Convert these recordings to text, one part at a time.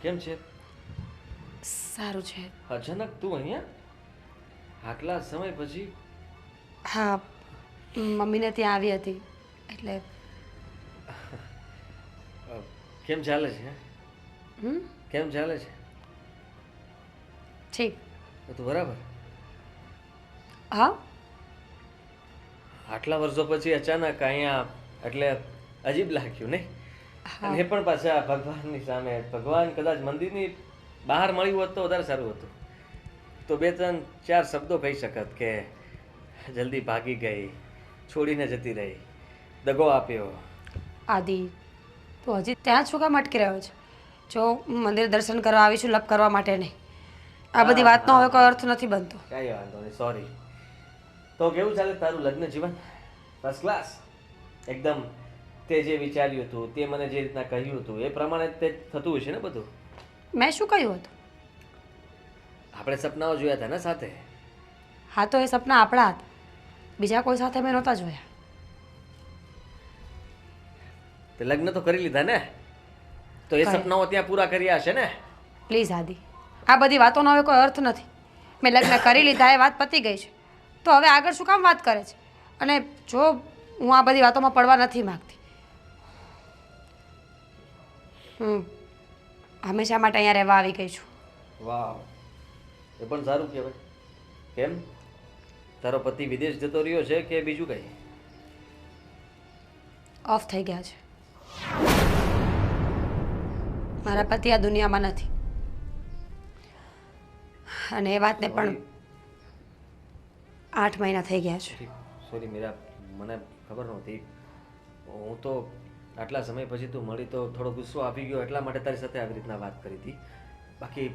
કેમ છે? સારું છે. અચાનક તું અહીંયા આટલા સમય પછી? હા, મમ્મીને ત્યાં આવી હતી એટલે. કેમ ચાલે છે? હમ કેમ ચાલે છે? ઠીક. બધું બરાબર? હા. આટલા વર્ષો પછી અચાનક અહીંયા એટલે અજીબ લાગ્યું નહીં? હા. અને એ પણ પાછા ભગવાનની સામે. ભગવાન કદાચ મંદિરની બહાર મળ્યું હોત તો વધારે સારું હતું. તો 2-3-4 શબ્દો કહી શકત કે જલ્દી ભાગી ગઈ, છોડીને જતી રહી, દગો આપ્યો. આદિ, તું હજી ત્યાં જ શું કામ અટકી રહ્યો છે? જો હું મંદિર દર્શન કરવા આવી છું, લપ કરવા માટે નહીં. આ બધી વાતનો હવે કોઈ અર્થ નથી બનતો. કાંઈ વાંધો નહીં, સોરી. તો કેવું ચાલે તારું લગ્ન જીવન? First class? એકદમ તે જે વિચાર્યું હતું, તે મને જે રીતના કહ્યું હતું એ પ્રમાણે તે થતું હશે ને બધું? મેં શું કહ્યું હતું? આપણે સપનાઓ જોયા હતા ને સાથે? હા, તો એ સપના આપણા હતા. બીજા કોઈ સાથે મેં નહોતા જોયા. તે લગ્ન તો કરી લીધા ને? તો એ કર્યા. સપનાઓ ત્યાં પૂરા કર્યા હશે ને? પ્લીઝ આદિ, આ બધી વાતોનો હવે કોઈ અર્થ નથી. મેં લગ્ન કરી લીધા, એ વાત પતી ગઈ છે. તો હવે આગળ શું કામ વાત કરે છે? અને જો હું આ બધી વાતોમાં પડવા નથી માંગતી. હું હંમેશા માટે અહીંયા રહેવા આવી ગઈ છું. વાવ, એ પણ સારું કહેવાય. કેમ, તારો પતિ વિદેશ જતો રહ્યો છે કે બીજું કંઈ? ઓફ થઈ ગયા છે. મારા પતિ આ દુનિયામાં નથી. અને એ વાતને પણ 8 મહિના થઈ ગયા છે. સોરી મીરા, મને ખબર નહોતી. હું તો આટલા સમય પછી તું મળી તો થોડો ગુસ્સો આવી ગયો, એટલા માટે તારી સાથે આવી રીતના વાત કરી હતી. બાકી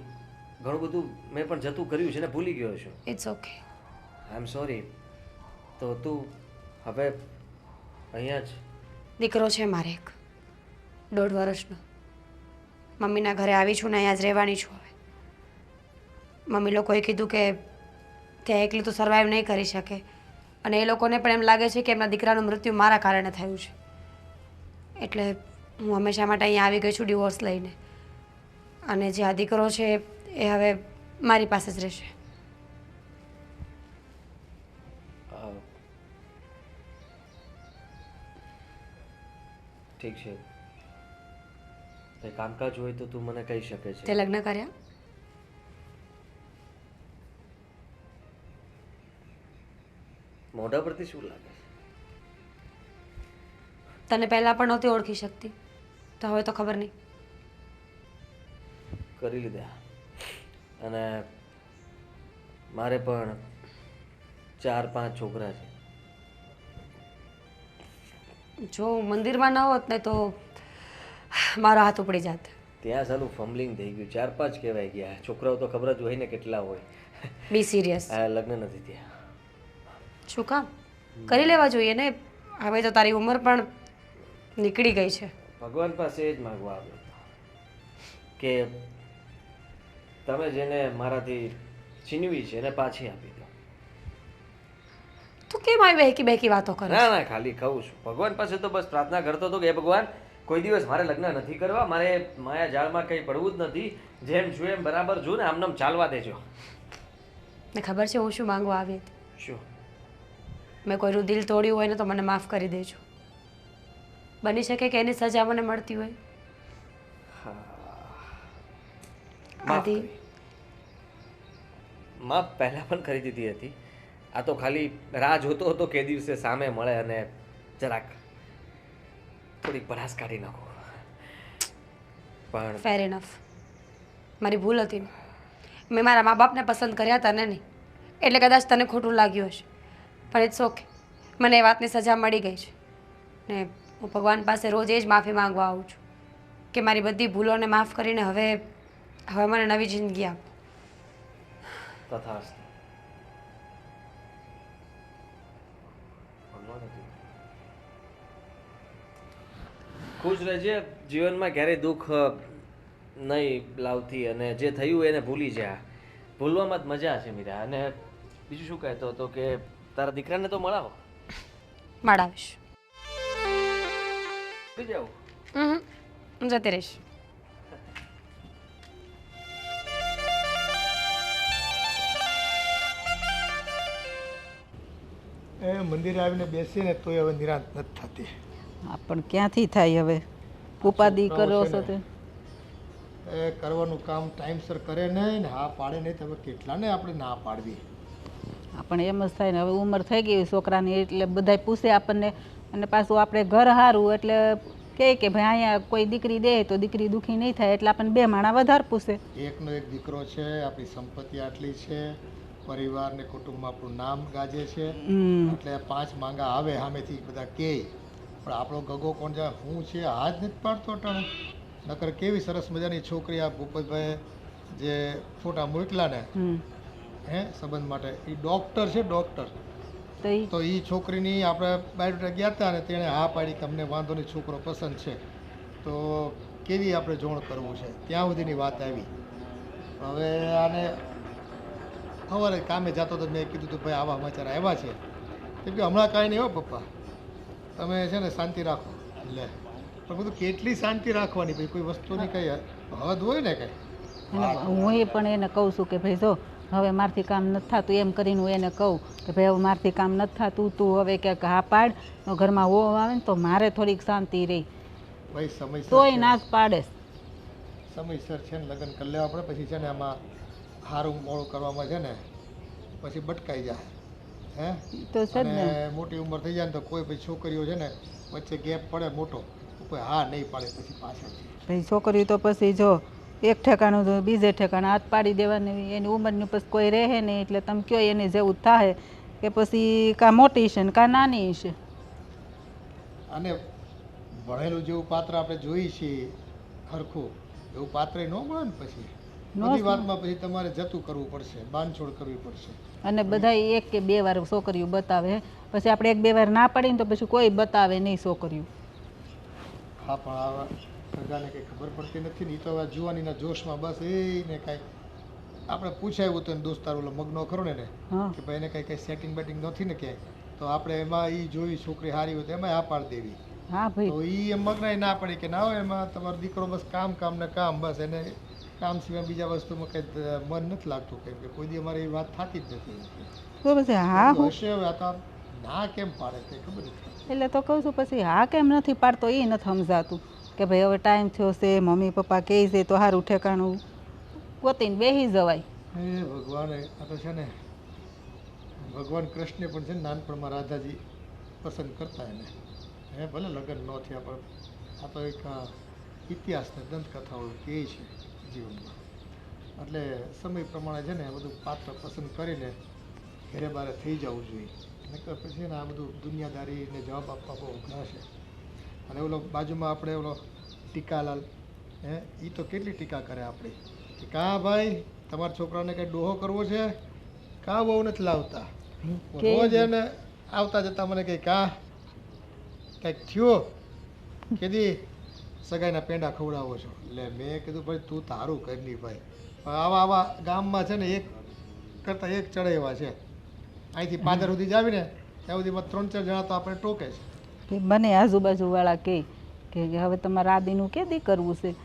ઘણું બધું મેં પણ જતું કર્યું છે ને ભૂલી ગયો છું. It's okay. I am sorry. તો તું હવે અહીંયા જ? દીકરો છે મારે એક, 1.5 વર્ષનો. મમ્મીના ઘરે આવી છું ને અહીંયા જ રહેવાની છું હવે. મમ્મી લોકોએ કીધું કે ત્યાં એકલી તો સર્વાઈવ નહીં કરી શકે, અને એ લોકોને પણ એમ લાગે છે કે એમના દીકરાનું મૃત્યુ મારા કારણે થયું છે. એટલે હું હંમેશા માટે અહીંયા આવી ગઈ છું ડિવોર્સ લઈને. અને જે આ દીકરો છે એ હવે મારી પાસે જ રહેશે. ઠીક છે. કંઈ કામકાજ હોય તો તું મને કહી શકે તે છે. લગ્ન કર્યા? મોઢા પરથી શું લાગે છે? તને પહેલાં પણ નહોતી ઓળખી શકતી, તો હવે તો ખબર નહીં. કરી લીધા. અને મારે પણ 4-5 છોકરા છે. જો હું મંદિરમાં ન હોત ને તો મારો હાથ ઉપડી જાત. ત્યાં સારું ફમ્બલિંગ થઈ ગયું. 4-5 કહેવાય ગયા. છોકરાઓ તો ખબર જ હોય ને કેટલા હોય. બી સિરિયસ. આ લગ્ન નથી ત્યાં. શું કામ? કરી લેવા જોઈએ ને. હવે તો તારી ઉંમર પણ નીકળી ગઈ છે. ભગવાન પાસે એ જ માગવા આવ્યો હતો કે તમે જેને મારાથી છીનવી છે એને પાછી આપી દો. તું કેમ આવી બહેકી બહેકી વાતો કરે? ના ના, ખાલી કહું છું. ભગવાન પાસે તો બસ પ્રાર્થના કરતો હતો કે હે ભગવાન, કોઈ દિવસ મારે લગ્ન નથી કરવા, મારે માયા જાળમાં કંઈ પડવું જ નથી. જેમ છું એમ બરાબર છું ને, આમનામ ચાલવા દેજો. ને ખબર છે હું શું માંગવા આવી હતી? શું? મેં કોઈનું દિલ તોડ્યું હોય ને તો મને માફ કરી દેજો. બની શકે કે એની સજા મને મળતી હોય. માફ આદિ, કરી. માફ પહેલાં પણ કરી દીધી હતી. આ તો ખાલી રાહ જોતો હતો કે દિવસે સામે મળે અને જરાક થોડીક ભડાસ કાઢી નાખો. પણ ફેર ઇનફ. મારી ભૂલ હતી ને. મેં મારા મા બાપને પસંદ કર્યા તને નહીં, એટલે કદાચ તને ખોટું લાગ્યું હશે. પણ ઇટ્સ ઓકે. મને એ વાતની સજા મળી ગઈ છે ને હું ભગવાન પાસે રોજ એ જ માફી માંગવા આવું છું કે મારી બધી ભૂલોને માફ કરીને હવે મને નવી જિંદગી આપો. તથાસ્તુ. ભગવાન હતું. ખુશ રહેજે. જીવનમાં ક્યારેય દુઃખ નહીં લાવતી, અને જે થયું એને ભૂલી જા. ભૂલવામાં જ મજા છે મીરા. અને બીજું શું કહેતો હતો કે તારા દીકરાને તો મળાવો. મળાવીશ. જાઓ. હું જતી રહીશ. એ મંદિરે આવીને બેસીને તોય હવે નિરાંત નથી થતી. પણ ક્યાંથી થાય હવે ઉપાધિ કરો છો તે એ કરવાનું કામ ટાઈમસર કરે નહીં ને હા પાડે નહીં તો હવે કેટલાને આપણે ના પાડવી. પણ એમ જ થાય ને હવે ઉંમર થઈ ગઈ છોકરાની એટલે બધાય પૂછે આપણને અને પાછું આપણે ઘર સારું એટલે કહે કે ભાઈ અહીંયા કોઈ દીકરી દે તો દીકરી દુઃખી નહીં થાય એટલે આપણને બે માણા વધારે પૂછે. એકનો એક દીકરો છે, આપણી સંપત્તિ આટલી છે, પરિવાર ને કુટુંબમાં આપણું નામ ગાજે છે, એટલે 5 માંગા આવે સામેથી બધા કહે પણ આપણો ગગો કોણ જાય હું છે હાથ નથી પાડતો ટાણે. નકર કેવી સરસ મજાની છોકરી આ ભૂપતભાઈ જે ફોટા મોકલા ને હે સંબંધ માટે એ ડૉક્ટર છે ડૉક્ટર. તો એ છોકરીની આપણે બાયોડેટા ગયા હતા ને તેણે હા પાડી કે અમને વાંધો નહીં છોકરો પસંદ છે તો કેવી આપણે જોણ કરવું છે ત્યાં સુધીની વાત આવી. હવે આને સવારે કામે જતો તો મેં કીધું હતું ભાઈ આવા સમાચાર આવ્યા છે કેમ કે હમણાં કાંઈ નહીં હો પપ્પા તમે છે ને શાંતિ રાખો. લે પણ બધું કેટલી શાંતિ રાખવાની ભાઈ કોઈ વસ્તુની કંઈ હદ હોય ને કંઈ. હું એ પણ એને કહું છું કે ભાઈ જો હવે મારથી કામ નથી થતું એમ કરીને હું એને કહું કે ભાઈ હવે મારથી કામ નથી થતું તું હવે ક્યાંક હા પાડ તો ઘરમાં હોવ આવે ને તો મારે થોડીક શાંતિ રહી. ભાઈ સમયસર તોય નાશ પાડે. સમયસર છે ને લગ્ન કરી લેવા પડે પછી છે ને આમાં સારું મોડું કરવામાં છે ને પછી બટકાઈ જાય હે તો છે જ ને. અને મોટી ઉંમર થઈ જાય ને તો કોઈ પછી છોકરીઓ છે ને વચ્ચે ગેપ પડે મોટો કોઈ હા નહીં પાડે પછી પાછળ. ભાઈ છોકરી તો પછી જો એક ઠેકાણું તો બીજે ઠેકાણે હાથ પાડી દેવાની એની ઉંમરની પછી કોઈ રહે નહીં એટલે તમે કયો એને જેવું થાય કે પછી કાં મોટી છે ને કાં નાની છે. અને ભણેલું જેવું પાત્ર આપણે જોઈએ છીએ હરખું એવું પાત્ર ન મળે ને પછી બધી વાતમાં પછી તમારે જતું કરવું પડશે, બાંધછોડ કરવી પડશે. અને બધા 1 કે 2 વાર છોકરીઓ બતાવે પછી આપણે 1-2 વાર ના પાડીને તો પછી કોઈ બતાવે નહીં છોકરીઓ. હા પણ આવા સગાને કંઈ ખબર પડતી નથી ને એ તો હવે જુવાનીના જોશમાં બસ એને કાંઈ આપણે પૂછાયું તો એને દોસ્તાર ઓલો મગનો ખરો ને કે ભાઈ એને કંઈ સેટિંગ બેટિંગ નથી ને ક્યાંય તો આપણે એમાં એ જોઈ છોકરી સારી હોય તો એમાં હા પાડી દેવી. હા ભાઈ તો એ એમ મગનાય ના પડે કે ના હોય એમાં તમારો દીકરો બસ કામ કામ ને કામ બસ એને કામ સિવાય બીજા વસ્તુમાં કંઈ મન નથી લાગતું કેમ કે કોઈ દી અમારે એ વાત થતી જ નથી. તો પછી હા હશે હવે આ તો ના કેમ પાડે કંઈ ખબર નથી. એટલે તો કહું છું પછી હા કેમ નથી પાડતો એ નથી સમજાતું કે ભાઈ હવે ટાઈમ થયો છે મમ્મી પપ્પા કહે છે તો સારું ઠેકાણું ગોતીને બેસી જવાય. હે ભગવાન આ તો છે ને ભગવાન કૃષ્ણ પણ છે ને નાનપણમાં રાધાજી પસંદ કરતા એને હે ભલે લગ્ન ન થયા પણ આ તો એક ઇતિહાસને દંતકથાઓ કહે છે જીવનમાં. એટલે સમય પ્રમાણે છે ને આ બધું પાત્ર પસંદ કરીને ઘરે બારે થઈ જવું જોઈએ નકર પછી ને આ બધું દુનિયાદારીને જવાબ આપવા બહુ અઘરા છે. અને ઓલો બાજુમાં આપણે ઓલો ટીકાલાલ હે એ તો કેટલી ટીકા કરે આપણી કે કાં ભાઈ તમારા છોકરાને કંઈ ડોહો કરવો છે કાં બહુ નથી લાવતા રોજ એને આવતા જતા મને કંઈ કાં કંઈક થયો કીધી સગાઈના પેંડા ખવડાવો છો. એટલે મેં કીધું ભાઈ તું તારું કરની ભાઈ આવા આવા ગામમાં છે ને એક કરતાં એક ચડે એવા છે. અહીંથી પાદર સુધી જ આવીને ત્યાં સુધીમાં 3-4 જણા તો આપણે ટોકે છે. બને આજુબાજુવાળા કહે કે હવે તમારે આદિનું કેદી કરવું છે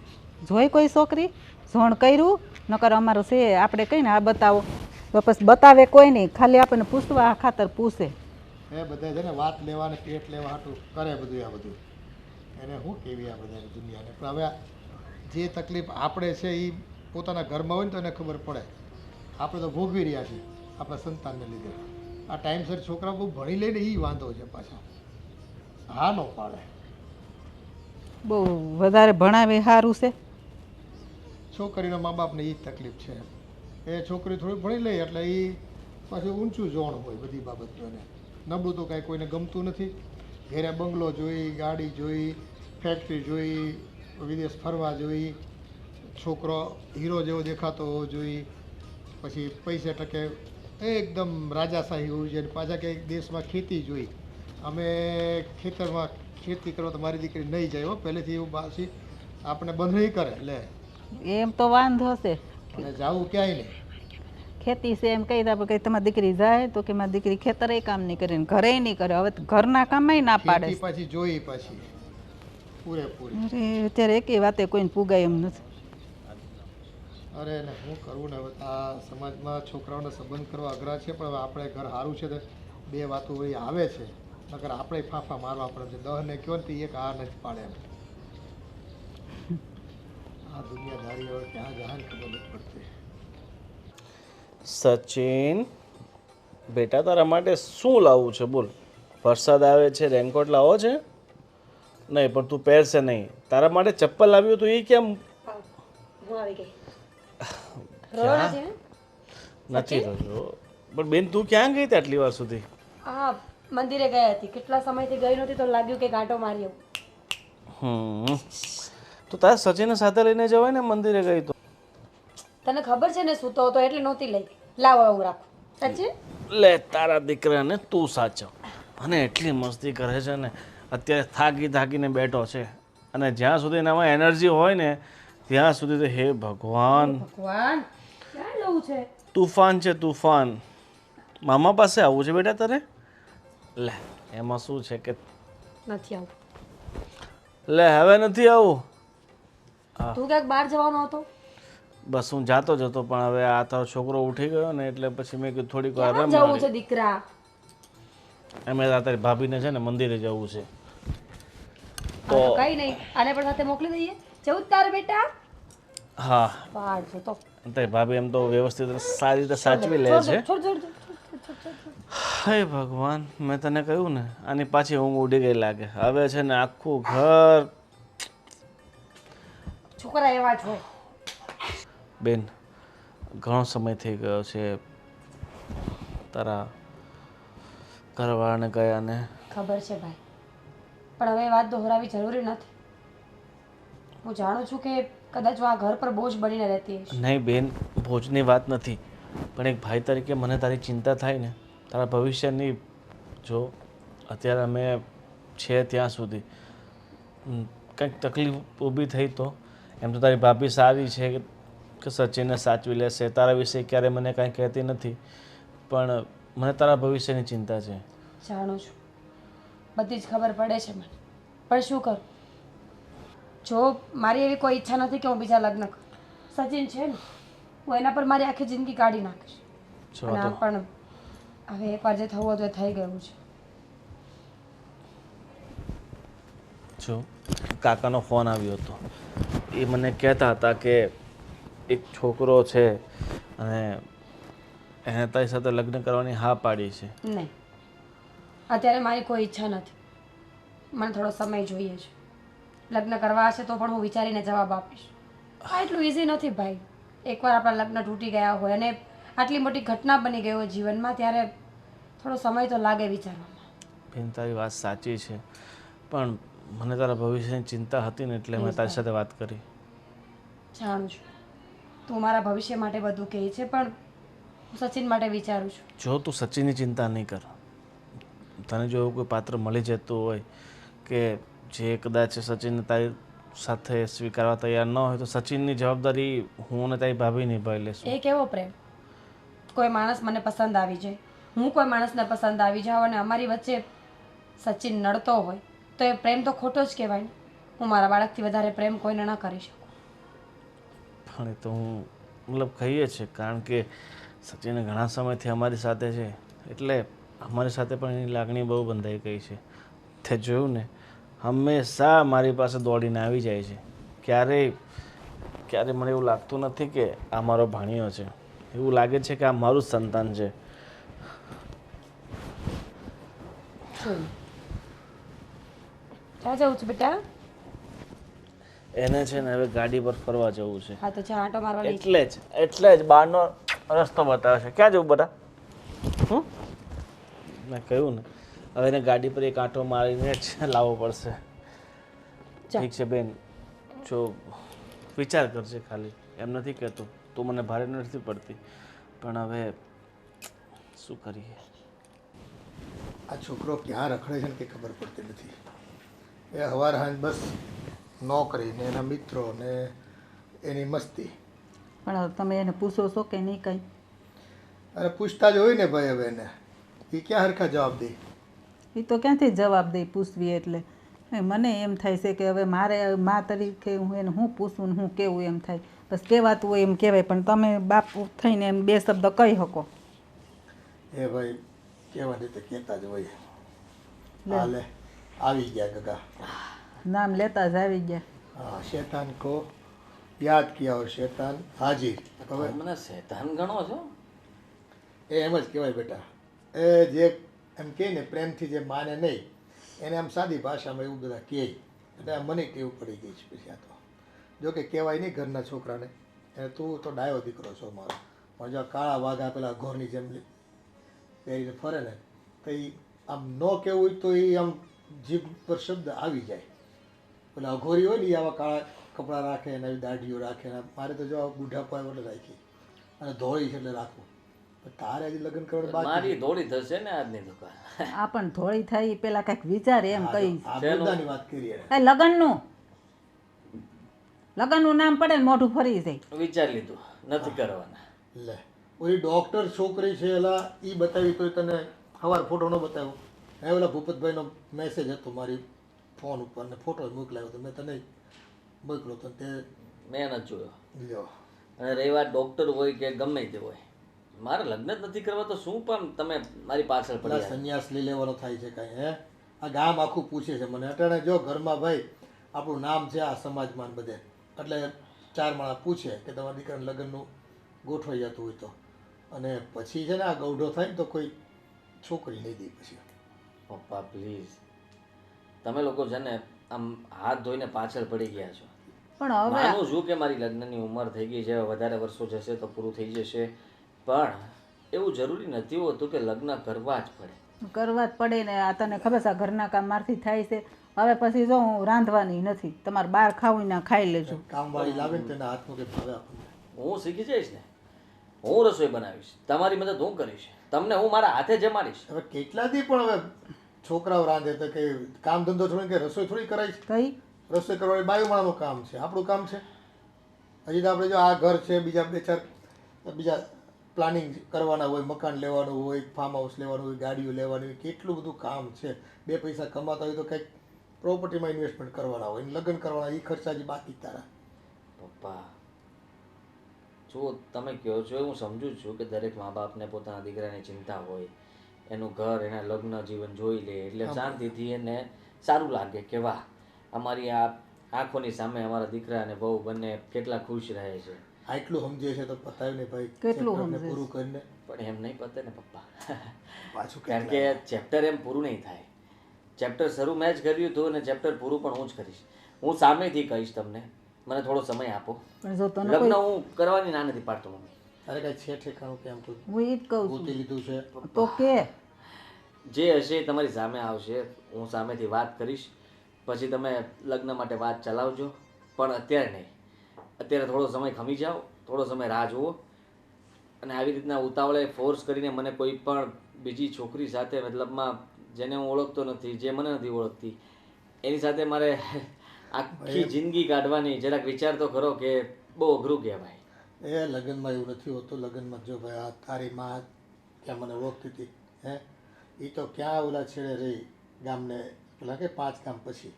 જોઈ કોઈ છોકરી જોણ કર્યું નકર અમારું છે આપણે કહીને આ બતાવો તો પછી બતાવે કોઈ નહીં ખાલી આપણને પૂછવા ખાતર પૂછે. એ બધા છે ને વાત લેવા ને પેટ લેવા હાટું કરે બધું આ બધું એને શું કેવી આ બધા દુનિયાને. પણ હવે જે તકલીફ આપણે છે એ પોતાના ઘરમાં હોય ને તો એને ખબર પડે. આપણે તો ભોગવી રહ્યા છીએ આપણા સંતાનને લીધે. આ ટાઈમસર છોકરા બહુ ભણી લઈને એ વાંધો છે પાછા હા ન પાડે. બહુ વધારે ભણાવે સારું છે. છોકરીના મા બાપને એ જ તકલીફ છે. એ છોકરી થોડી ભણી લે એટલે એ પાછું ઊંચું જોણ હોય બધી બાબતનું. એને નબળું તો કાંઈ કોઈને ગમતું નથી. ઘેરે બંગલો જોઈ, ગાડી જોઈ, ફેક્ટરી જોઈ, વિદેશ ફરવા જોઈ, છોકરો હીરો જેવો દેખાતો હોવો જોઈએ, પછી પૈસે ટકે એકદમ રાજાશાહી હોવી જોઈએ. પાછા કંઈક દેશમાં ખેતી જોઈ. અમે ખેતરમાં ખેતી કરવા તો મારી દીકરી નહીં જાય હો પહેલેથી એવું પાછી આપણે બંધ નહીં કરે. લે એમ તો વાંધો હશે અને જવું ક્યાંય નહીં. ખેતી છે એમ કહી દે કંઈ તમારી દીકરી જાય તો કે મારી દીકરી ખેતરે કામ નહીં કરે ને ઘરે નહીં કરે. હવે ઘરના કામય ના પાડે. ખેતી પાછી જોઈ પાછી પૂરેપૂરી. અરે અત્યારે એકેય વાતે કોઈને પુગાય એમ નથી. અરે ને શું કરવું ને હવે આ સમાજમાં છોકરાઓને સંબંધ કરવા અઘરા છે પણ હવે આપણે ઘર સારું છે તો બે વાતો વળી આવે છે, નકર આપણે ફાંફા મારવા પડે છે. 10 ને કહો ને તો એક આ નથી પાડે એમ. આ દુનિયાદારી હવે ક્યાં જહાન ખબર નથી પડતી. સચિન બેટા તારા માટે શું લાવવું છે બોલ? વરસાદ આવે છે, રેનકોટ લાવો છે? નહીં, પણ તું પહેરશે નહીં. તારા માટે ચપ્પલ લાવ્યું તો એ કેમ હું આવી ગઈ. રોડો નથી ને? નથી રહ્યો? પણ બેન તું ક્યાં ગઈ હતી આટલી વાર સુધી? હા, મંદિરે ગઈ હતી. કેટલા સમયથી ગઈ નહોતી તો લાગ્યું કે ગાંટો મારી આવું. તો તારા સચિનને સાથે લઈને જવાય ને મંદિરે ગઈ તો. તને ખબર છે ને સૂતો હતો એટલે નહોતી લઈ. લાવ હવે હું રાખું. સચિન લે તારા દીકરાને તું સાચવ. અને એટલી મસ્તી કરે છે ને, અત્યારે થાકીને બેઠો છે. અને જ્યાં સુધી એનામાં એનર્જી હોય ને ત્યાં સુધી તો હે ભગવાન, ભગવાન ક્યાં લઉં છે? તુફાન છે તુફાન. મામા પાસે આવવું છે બેટા તારે? લે એમાં શું છે કે નથી આવું. લે હવે નથી આવું. તું ક્યાંક બહાર જવાનો હતો? બસ હું જાતો જ હતો, પણ હવે આ તારો છોકરો ઉઠી ગયો ને એટલે પછી મેં કીધું થોડીક વાર ક્યાં જવું છે દીકરા? એમ તારી ભાભીને છે ને મંદિરે જવું છે. તો કઈ નહીં, આને પણ સાથે મોકલી દઈએ. જવું જ તારે બેટા? હા, બહાર જો તો તારી ભાભી એમ તો વ્યવસ્થિત સારી રીતે સાચવી લે છે. છોડ છોડ છોડ. હે ભગવાન, મેં તને કહ્યું ને આની પાછી ઊંઘ ઉડી ગઈ લાગે. હવે છે ને આખું ઘર. છોકરા એવા છો. બેન ઘણો સમય થઈ ગયો છે તારા ઘરવાળાને ગયા ને. ખબર છે ભાઈ, પણ હવે એ વાત દોહરાવી જરૂરી નથી. હું જાણું છું કે કદાચ હું આ ઘર પર બોજ બનીને રહેતી હશે. નહીં બેન, ભોજની વાત નથી, પણ એક ભાઈ તરીકે મને તારી ચિંતા થાય ને, તારા ભવિષ્યની. જો અત્યારે અમે છે ત્યાં સુધી કંઈક તકલીફ ઊભી થઈ તો એમ તો તારી ભાભી સારી છે કે સચિનને સાચવી લેશે. તારા વિશે ક્યારે મને કાંઈ કહેતી નથી, પણ મને તારા ભવિષ્યની ચિંતા છે. જાણું છું, બધી જ ખબર પડે છે મને, પણ શું કરું? જો મારી એવી કોઈ ઈચ્છા નથી કે હું બીજા લગ્ન કરું. સચિન છે ને, હું એના પર મારી આખી જિંદગી કાઢી નાખીશ. જો અને આમ પણ હવે એકવાર જે થવું હતું એ થઈ ગયું છે. જો કાકાનો ફોન આવ્યો હતો, એ મને કહેતા હતા કે એક છોકરો છે અને એને તારી સાથે લગ્ન કરવાની હા પાડી છે. નહીં, અત્યારે મારી કોઈ ઈચ્છા નથી. મને થોડો સમય જોઈએ છે. લગ્ન કરવા હશે તો પણ હું વિચારીને જવાબ આપીશ. આ એટલું ઇઝી નથી ભાઈ. એકવાર આપણા લગ્ન તૂટી ગયા હોય અને આટલી મોટી ઘટના બની ગઈ હોય જીવનમાં, ત્યારે થોડો સમય તો લાગે વિચારવામાં. બેન તારી વાત સાચી છે, પણ મને તારા ભવિષ્યની ચિંતા હતી ને એટલે મેં તારી સાથે વાત કરી. જાણું છું તું મારા ભવિષ્ય માટે બધું કહે છે, પણ હું સચિન માટે વિચારું છું. જો તું સચિનની ચિંતા નહીં કર. તને જો એવું કોઈ પાત્ર મળી જતું હોય કે જે કદાચ સચિનને તારી સાથે સ્વીકારવા તૈયાર ન હોય તો સચિનની જવાબદારી હું અને તારી ભાભી નિભાવી લેશું. એ કેવો પ્રેમ? કોઈ માણસ મને પસંદ આવી જાય, હું કોઈ માણસને પસંદ આવી જાઉં અને અમારી વચ્ચે સચિન નડતો હોય તો એ પ્રેમ તો ખોટો જ કહેવાય ને. હું મારા બાળકથી વધારે પ્રેમ કોઈને ન કરી શકું. પણ એ તો હું મતલબ કહીએ છીએ, કારણ કે સચિન ઘણા સમયથી અમારી સાથે છે એટલે અમારી સાથે પણ એની લાગણી બહુ બંધાઈ ગઈ છે. તે જોયું ને, હંમેશા મારી પાસે દોડીને આવી જાય છે. ક્યારેય મને એવું લાગતું નથી કે આ મારો ભાણિયો છે. એવું લાગે છે કે આ મારું જ સંતાન છે. ક્યાં જવું છું બેટા? એને છે ને હવે ગાડી પર ફરવા જવું છે. હા તો ચા આંટો મારવા લઈ. એટલે જ બહારનો રસ્તો બતાવે છે. ક્યાં જવું બધા? મેં કહ્યું ને, હવે એને ગાડી પર એક આંટો મારીને જ લાવવો પડશે. ઠીક છે બેન, જો વિચાર કરજે ખાલી. એમ નથી કહેતો તું મને ભારે નથી પડતી, પણ હવે શું કરીએ? આ છોકરો ક્યાં રખડે છે ને કંઈ ખબર પડતી નથી. એ હવાર હાંજ બસ નોકરી ને એના મિત્રો ને એની મસ્તી. પણ તમે એને પૂછો છો કે નહીં કંઈ? અરે પૂછતા જ હોય ને ભાઈ, હવે એને એ ક્યાં હરખા જવાબ દે? એ તો ક્યાંથી જવાબ દઈ પૂછવી એટલે. મને એમ થાય છે કે હવે મારે મા તરીકે હું એને હું પૂછવું ને હું કેવું એમ થાય. બસ કહેવાતું હોય એમ કહેવાય, પણ તમે બાપ થઈને એમ બે શબ્દ કહી શકો. એ ભાઈ કહેવાની રીતે કહેતા જ હોય. હાલે આવી ગયા ગગા. નામ લેતા જ આવી ગયા. हाँ शैतान को याद किया और शैतान हाजिर. હવે મને શેતાન ગણો છો? એ એમ જ કહેવાય બેટા. એ જે એમ કહે ને પ્રેમથી જે માને નહીં એને આમ સાદી ભાષામાં એવું બધા કહે એટલે આ મને ટેવ પડી ગઈ છે પછી. આ તો જો કે કહેવાય નહીં ઘરના છોકરાને તું તો ડાયો દીકરો છો મારો, પણ જો કાળા વાઘા પેલા ઘોરની જેમ પહેરીને ફરે ને તો એ આમ ન કહેવું હોય તો એ આમ જીભ પર શબ્દ આવી જાય. પેલા અઘોરી હોય ને એ આવા કાળા કપડાં રાખે અને આવી દાઢીઓ રાખે ને મારે તો જો આ બુઢાપા એટલે રાખી અને ધોળી છે એટલે રાખવું. પણ તારે હજી લગ્ન કરવાનું બાકી. મારી દોડી થશે ને આજની દુકાન. આ પણ થોડી થઈ પેલા કંઈક વિચારે એમ કઈ આ મુદ્દાની વાત કરી એને. એ લગ્નનું નામ પડે ને મોઢું ફરી જાય. વિચારી લીધું નથી કરવાના. લે ઓલી ડૉક્ટર છોકરી છે એલા એ બતાવી તો તને સવાર ફોટો ન બતાવ્યો. હે ઓલા ભૂપતભાઈનો મેસેજ હતો મારી ફોન ઉપર ને ફોટો મોકલાવ્યો તો મેં તને મોકલો તો તે મેં નથી જોયો. લ્યો અને રહી વાત ડૉક્ટર હોય કે ગમે તે હોય, મારે લગ્ન જ નથી કરવા તો શું પણ તમે મારી પાછળ પેલા પડી સંન્યાસ લઈ લેવાનો થાય છે કાંઈ. હે આ ગામ આખું પૂછે છે મને અટાણે જો ઘરમાં ભાઈ આપણું નામ છે આ સમાજમાં ને બધે એટલે 4 માણસ પૂછે કે તમારા દીકરાને લગ્નનું ગોઠવાઈ જતું હોય તો, અને પછી છે ને આ ગૌઢો થાય ને તો કોઈ છોકરી નહીં દે પછી. પપ્પા પ્લીઝ, તમે લોકો છે ને આમ હાથ ધોઈને પાછળ પડી ગયા છો. પણ હવે માનું છું કે મારી લગ્નની ઉંમર થઈ ગઈ છે, વધારે વર્ષો જશે તો પૂરું થઈ જશે, પણ એવું જરૂરી નથી હોતું કે લગ્ન કરવા જ પડે. કરવા જ પડે ને. આ તને ખબર છે આ ઘરના કામ મારથી થાય છે. હવે પછી જો હું રાંધવાની નથી, તમારે બહાર ખાવું ના ખાઈ લેજો. કામવાળી લાવે ને તેના હાથનું કંઈ ભાવે આપણને. હું શીખી જઈશ ને, હું રસોઈ બનાવીશ, તમારી મદદ હું કરીશ, તમને હું મારા હાથે જમાડીશ. હવે કેટલા દી પણ હવે છોકરાઓ રાંધે તો કે કામ ધંધો થોડી કે રસોઈ થોડી કરાય છે. કઈ રસોઈ કરવાની બાયુમાળાનું કામ છે, આપણું કામ છે. હજી તો આપણે જો આ ઘર છે, બીજા 2-4 બીજા પ્લાનિંગ કરવાના હોય, મકાન લેવાનું હોય, ફાર્મ હાઉસ લેવાનું હોય, ગાડીઓ લેવાની હોય, કેટલું બધું કામ છે. 2 પૈસા કમાતા હોય તો કંઈક પ્રોપર્ટીમાં ઇન્વેસ્ટમેન્ટ કરવાના હોય, લગ્ન કરવાના, એ ખર્ચા હજી બાકી તારા. પપ્પા જો તમે કહો છો હું સમજુ છું કે દરેક મા બાપને પોતાના દીકરાની ચિંતા હોય, એનું ઘર એના લગ્ન જીવન જોઈ લે એટલે શાંતિથી એને સારું લાગે કે વાહ અમારી આ આંખોની સામે અમારા દીકરા અને બહુ બંને કેટલા ખુશ રહે છે. આટલું સમજે છે તો પતાવ્યું ને ભાઈ, કેટલું ચેપ્ટરને સમજે છે. પૂરું કરીને પણ એમ નહીં પતે ને પપ્પા. પાછું કારણ કે ચેપ્ટર એમ પૂરું નહીં થાય. ચેપ્ટર શરૂ મેં જ કર્યું હતું અને ચેપ્ટર પૂરું પણ હું જ કરીશ. હું સામેથી કહીશ તમને, મને થોડો સમય આપો. પણ જો તને લગ્ન કોઈ હું કરવાની ના નથી પાડતો મમ્મી. અરે કાંઈ છે ઠેકાણું કેમ તું હું ઈ જ કહું ગોતી છું લીધું છે. તો કે જે હશે એ તમારી સામે આવશે, હું સામેથી વાત કરીશ, પછી તમે લગ્ન માટે વાત ચલાવજો, પણ અત્યારે નહીં. અત્યારે થોડો સમય ખમી જાઓ, થોડો સમય રાહ જુઓ, અને આવી રીતના ઉતાવળે ફોર્સ કરીને મને કોઈ પણ બીજી છોકરી સાથે મતલબમાં જેને હું ઓળખતો નથી, જે મને નથી ઓળખતી, એની સાથે મારે આખી જિંદગી કાઢવાની જરાક વિચાર તો કરો કે બહુ અઘરું કહેવાય. એ લગ્નમાં એવું નથી હોતું. લગ્નમાં જો ભાઈ આ તારી માં ક્યાં મને ઓળખતી હતી, હે એ તો ક્યાં ઓલા છેડે રહી ગામને પેલા કે 5 ગામ પછી.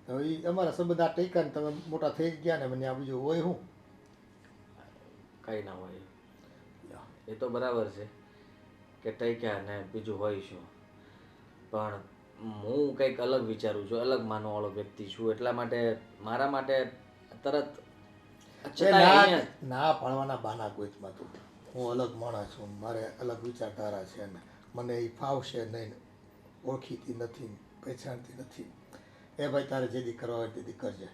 તો એ અમારા સંબંધ આ ટેકા ને તમે મોટા થઈ ગયા ને મને આ બીજું હોય હું કંઈ ના હોય એ તો બરાબર છે કે ટૈક્યા ને બીજું હોય શું, પણ હું કંઈક અલગ વિચારું છું, અલગ માનવાવાળો વ્યક્તિ છું, એટલા માટે મારા માટે તરત ના પાડવાના બાના ગોતમાં તું. હું અલગ માણસ છું, મારે અલગ વિચારધારા છે ને મને એ ફાવશે નહીં, ઓળખીતી નથી, પહેચાનતી નથી. એ ભાઈ તારે જે દી કરવા હોય તે દી કરજે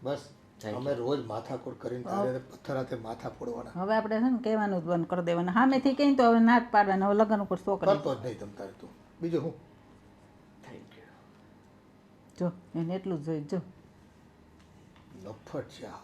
બસ. અમે રોજ માથાકૂટ કરીને તારે પથ્થર હાથે માથા ફોડવાના. હવે આપણે છે ને કહેવાનું જ બંધ કરી દેવાનું. સામેથી કહીને તો હવે ના જ પાડવાના. હવે લગ્ન ઉપર છોકરી કરતો જ નહીં તમ તારે તું. બીજું હું થેન્ક યુ. જો એને એટલું જ જોઈ જો નફટ છે આ.